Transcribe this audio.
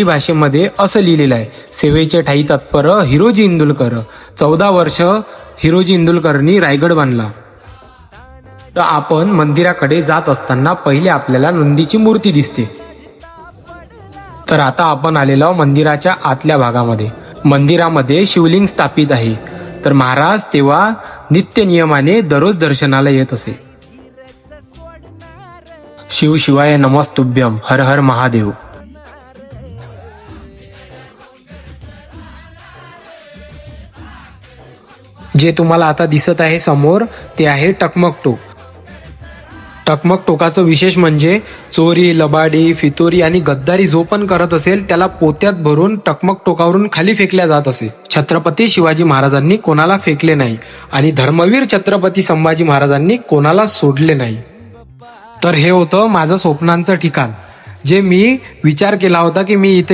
भाषेमध्ये असं लिहिलेलं आहे, सेवेचे ठाई तत्पर हिरोजी इंदुलकर. 14 वर्ष हिरोजी इंदुलकरनी रायगड बांधला. तर आपण मंदिराकडे जात असताना पहिले आपल्याला नंदीची मूर्ती दिसते. तर आता आपण आलेलो मंदिराच्या आतल्या भागामध्ये. मंदिरामध्ये शिवलिंग स्थापित आहे. तर महाराज तेव्हा नित्य नियमाने दररोज दर्शनाला येत असे. शिव शिवाय नमस्तुभ्यम, हर हर महादेव. जे तुम्हाला आता दिसत आहे समोर ते आहे टकमक टोक. टकमक टोकाचं विशेष म्हणजे चोरी, लबाडी, फितोरी आणि गद्दारी जो पण करत असेल त्याला पोत्यात भरून टकमक टोकावरून खाली फेकल्या जात असे. छत्रपती शिवाजी महाराजांनी कोणाला फेकले नाही आणि धर्मवीर छत्रपती संभाजी महाराजांनी कोणाला सोडले नाही. तर हे होतं माझं स्वप्नांचं ठिकाण, जे मी विचार केला होता की मी इथे